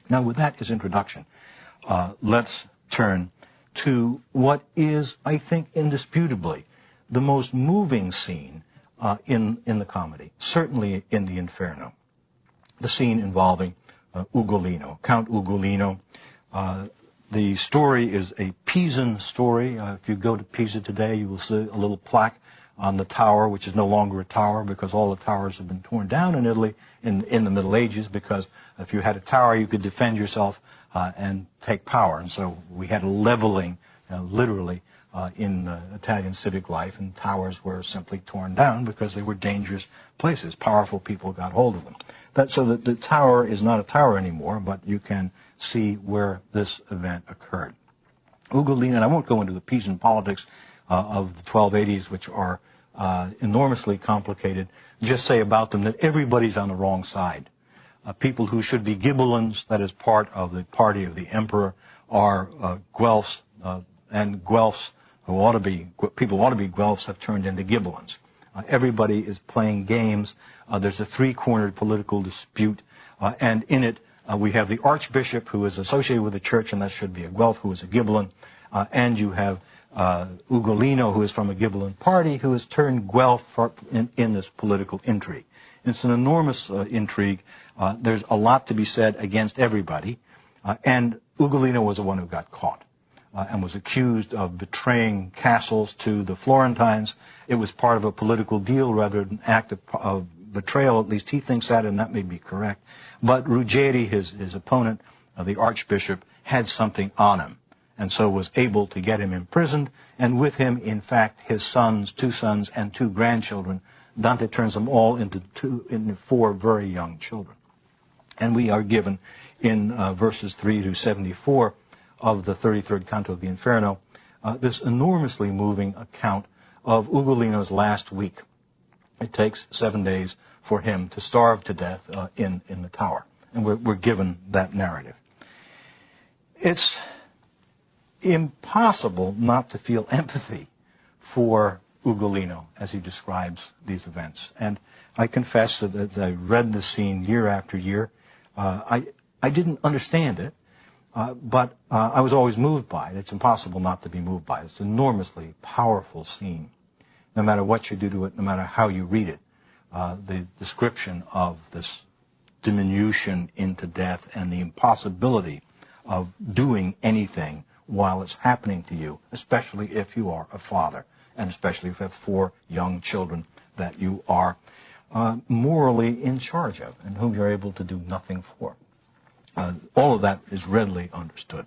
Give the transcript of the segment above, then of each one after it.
Now, with that as introduction, let's turn to what is, I think, indisputably the most moving scene in the comedy, certainly in the Inferno, the scene involving Ugolino, Count Ugolino. The story is a Pisan story. If you go to Pisa today, you will see a little plaque on the tower, which is no longer a tower because all the towers have been torn down in Italy in the Middle Ages, because if you had a tower, you could defend yourself and take power. And so we had a leveling, literally, in Italian civic life, and towers were simply torn down because they were dangerous places. Powerful people got hold of them. So that the tower is not a tower anymore, but you can see where this event occurred. Ugolino, and I won't go into the Pisan politics of the 1280s, which are enormously complicated, just say about them that everybody's on the wrong side. People who should be Ghibellines, that is part of the party of the emperor, are Guelphs, and Guelphs who ought to be, people ought to be Guelphs, have turned into Ghibellines. Everybody is playing games. There's a three-cornered political dispute, and in it we have the archbishop, who is associated with the church, and that should be a Guelph, who is a Ghibelline, and you have Ugolino, who is from a Ghibelline party, who has turned Guelph in this political intrigue. It's an enormous intrigue. There's a lot to be said against everybody, and Ugolino was the one who got caught and was accused of betraying castles to the Florentines. It was part of a political deal rather than an act of betrayal. At least he thinks that, and that may be correct. But Ruggieri, his opponent, the archbishop, had something on him, and so was able to get him imprisoned, and with him, in fact, his sons, 2 sons and 2 grandchildren. Dante turns them all into 4 very young children. And we are given in verses 3 to 74 of the 33rd canto of the Inferno this enormously moving account of Ugolino's last week. It takes 7 days for him to starve to death in the tower, and we're given that narrative. It's impossible not to feel empathy for Ugolino as he describes these events. And I confess that as I read the scene year after year, I didn't understand it, but I was always moved by it. It's impossible not to be moved by it. It's an enormously powerful scene. No matter what you do to it, no matter how you read it, the description of this diminution into death and the impossibility of doing anything while it's happening to you, especially if you are a father, and especially if you have 4 young children that you are morally in charge of and whom you're able to do nothing for. All of that is readily understood.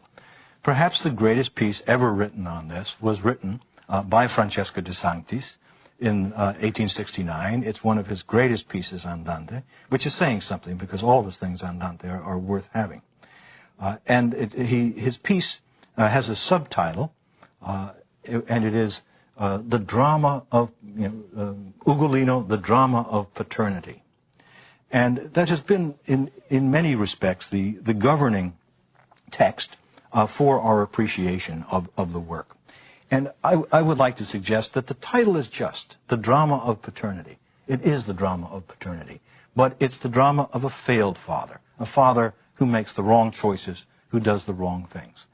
Perhaps the greatest piece ever written on this was written by Francesco de Sanctis in 1869. It's one of his greatest pieces on Dante, which is saying something because all of his things on Dante are worth having. And his piece has a subtitle, and it is The Drama of Ugolino, the Drama of Paternity. And that has been, in many respects, the governing text for our appreciation of the work. And I would like to suggest that the title is just The Drama of Paternity. It is the drama of paternity, but it's the drama of a failed father, a father who makes the wrong choices, who does the wrong things.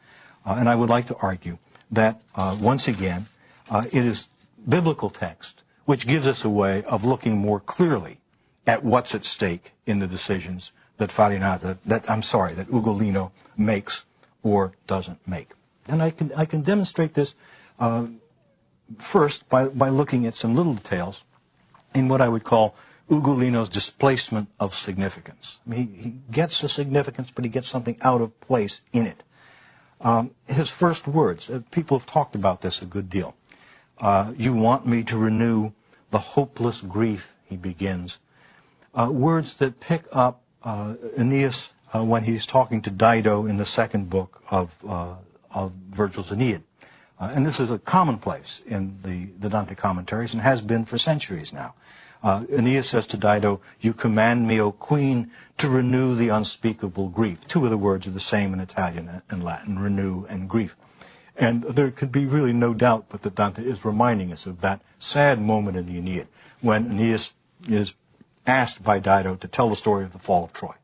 And I would like to argue that, once again, it is biblical text which gives us a way of looking more clearly at what's at stake in the decisions that that Ugolino makes or doesn't make. And I can demonstrate this first by looking at some little details in what I would call Ugolino's displacement of significance. I mean, he gets the significance, but he gets something out of place in it. His first words, people have talked about this a good deal. You want me to renew the hopeless grief, he begins. Words that pick up Aeneas when he's talking to Dido in the 2nd book of Virgil's Aeneid. And this is a commonplace in the Dante commentaries and has been for centuries now. Aeneas says to Dido, you command me, O queen, to renew the unspeakable grief. 2 of the words are the same in Italian and Latin, renew and grief. And there could be really no doubt but that Dante is reminding us of that sad moment in the Aeneid when Aeneas is asked by Dido to tell the story of the fall of Troy.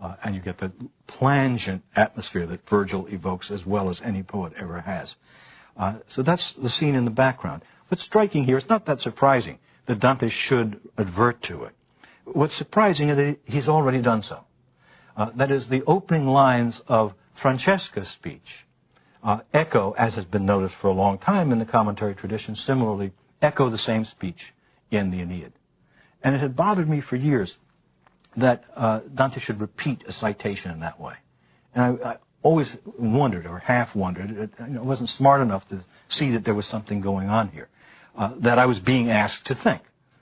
and you get the plangent atmosphere that Virgil evokes as well as any poet ever has. So that's the scene in the background. What's striking here, it's not that surprising that Dante should advert to it. What's surprising is that he's already done so. That is, the opening lines of Francesca's speech echo, as has been noticed for a long time in the commentary tradition, similarly echo the same speech in the Aeneid. And it had bothered me for years that Dante should repeat a citation in that way. And I always wondered, or half wondered, I wasn't smart enough to see that there was something going on here, that I was being asked to think.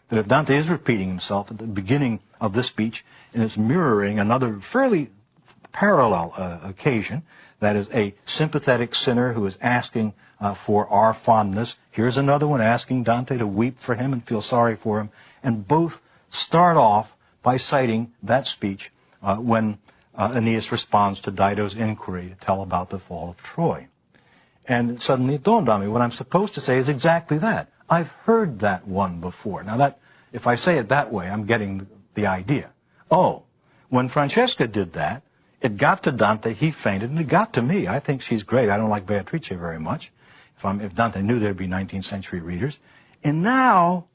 That if Dante is repeating himself at the beginning of this speech, and it's mirroring another fairly parallel occasion, that is a sympathetic sinner who is asking for our fondness. Here's another one asking Dante to weep for him and feel sorry for him. And both start off by citing that speech when Aeneas responds to Dido's inquiry to tell about the fall of Troy. And suddenly it dawned on me, what I'm supposed to say is exactly that. I've heard that one before. Now that, if I say it that way, I'm getting the idea. Oh, when Francesca did that, it got to Dante, he fainted, and it got to me. I think she's great. I don't like Beatrice very much. If Dante knew there'd be 19th century readers. And now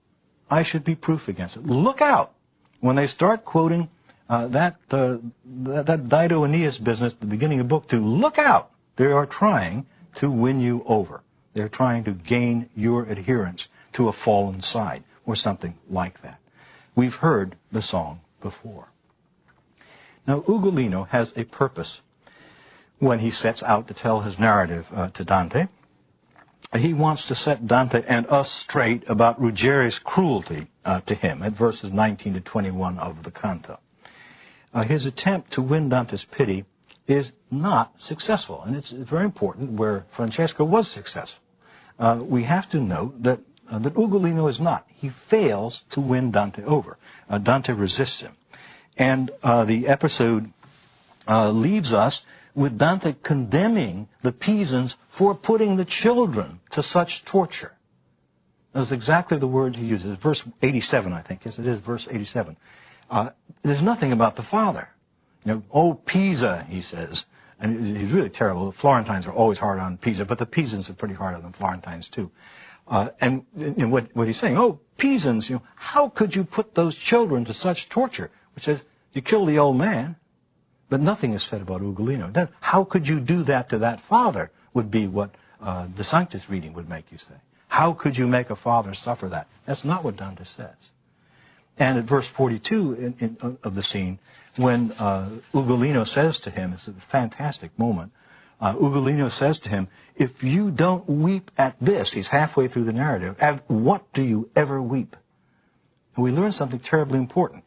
I should be proof against it. Look out. When they start quoting that Dido Aeneas business at the beginning of book 2, look out. They are trying to win you over. They're trying to gain your adherence to a fallen side, or something like that. We've heard the song before. Now, Ugolino has a purpose when he sets out to tell his narrative to Dante. He wants to set Dante and us straight about Ruggeri's cruelty to him at verses 19 to 21 of the canto. His attempt to win Dante's pity is not successful, and it's very important where Francesca was successful. We have to note that Ugolino is not. He fails to win Dante over. Dante resists him. And the episode leaves us with Dante condemning the Pisans for putting the children to such torture. That's exactly the word he uses. Verse 87, I think. Yes, it is verse 87. There's nothing about the father. You know, oh, Pisa, he says. And he's really terrible. The Florentines are always hard on Pisa, but the Pisans are pretty hard on the Florentines, too. And you know, what he's saying, oh, Pisans, you know, how could you put those children to such torture? Which says, you kill the old man, but nothing is said about Ugolino. Then how could you do that to that father would be what the Sanctus reading would make you say. How could you make a father suffer that? That's not what Dante says. And at verse 42 of the scene, when Ugolino says to him, it's a fantastic moment, Ugolino says to him, if you don't weep at this, he's halfway through the narrative, at what do you ever weep? And we learn something terribly important.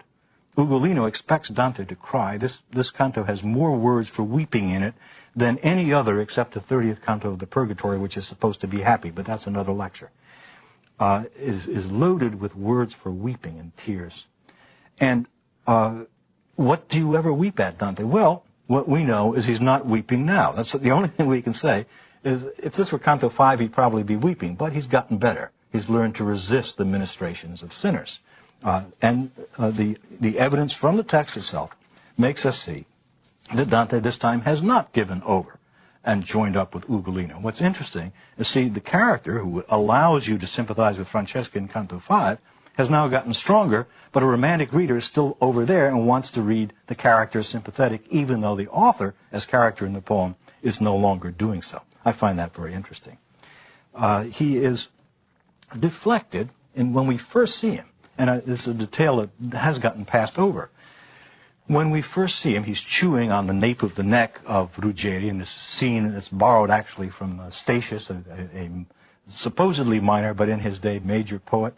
Ugolino expects Dante to cry. This canto has more words for weeping in it than any other except the 30th canto of the Purgatory, which is supposed to be happy, but that's another lecture. Is loaded with words for weeping and tears. And what do you ever weep at, Dante? Well, what we know is he's not weeping now. That's the only thing we can say is if this were Canto 5, he'd probably be weeping, but he's gotten better. He's learned to resist the ministrations of sinners. And the evidence from the text itself makes us see that Dante this time has not given over and joined up with Ugolino. What's interesting is, see, the character who allows you to sympathize with Francesca in Canto 5 has now gotten stronger, but a romantic reader is still over there and wants to read the character sympathetic, even though the author, as character in the poem, is no longer doing so. I find that very interesting. He is deflected when we first see him, and this is a detail that has gotten passed over. When we first see him, he's chewing on the nape of the neck of Ruggeri in this scene that's borrowed actually from Statius, a supposedly minor, but in his day major poet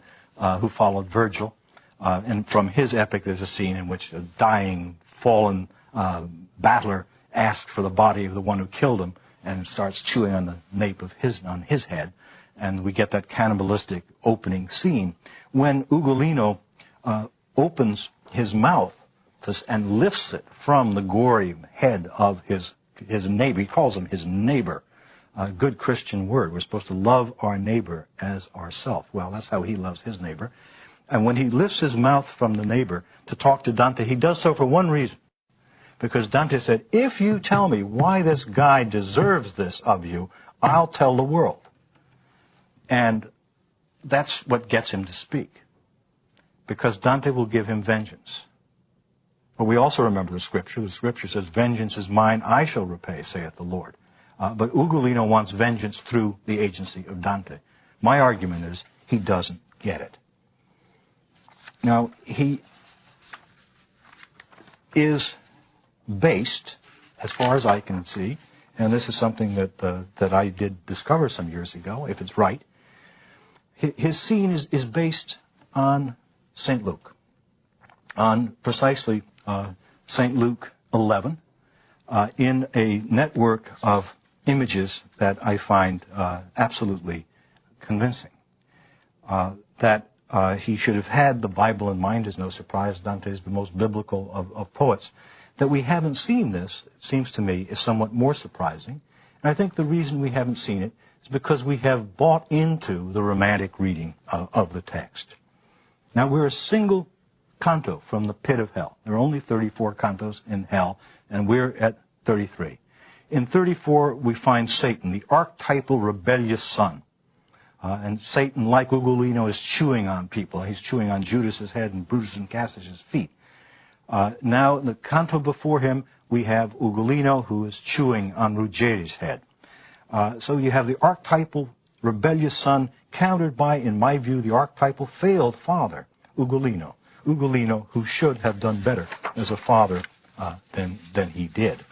who followed Virgil. And from his epic, there's a scene in which a dying, fallen battler asks for the body of the one who killed him and starts chewing on the nape of on his head. And we get that cannibalistic opening scene. When Ugolino opens his mouth and lifts it from the gory head of his neighbor. He calls him his neighbor. A good Christian word. We're supposed to love our neighbor as ourself. Well, that's how he loves his neighbor. And when he lifts his mouth from the neighbor to talk to Dante, he does so for one reason. Because Dante said, if you tell me why this guy deserves this of you, I'll tell the world. And that's what gets him to speak. Because Dante will give him vengeance. But we also remember the Scripture. The Scripture says, vengeance is mine, I shall repay, saith the Lord. But Ugolino wants vengeance through the agency of Dante. My argument is he doesn't get it. Now, he is based, as far as I can see, and this is something that I did discover some years ago, if it's right, his scene is based on St. Luke, on precisely St. Luke 11, in a network of images that I find absolutely convincing. That he should have had the Bible in mind is no surprise. Dante is the most biblical of poets. That we haven't seen this, it seems to me, is somewhat more surprising. And I think the reason we haven't seen it is because we have bought into the romantic reading of the text. Now, we're a single canto from the pit of hell. There are only 34 cantos in hell, and we're at 33. In 34, we find Satan, the archetypal rebellious son. And Satan, like Ugolino, is chewing on people. He's chewing on Judas's head and Brutus and Cassius's feet. Now, in the canto before him, we have Ugolino, who is chewing on Ruggeri's head. So you have the archetypal rebellious son countered by, in my view, the archetypal failed father, Ugolino. Ugolino, who should have done better as a father than he did.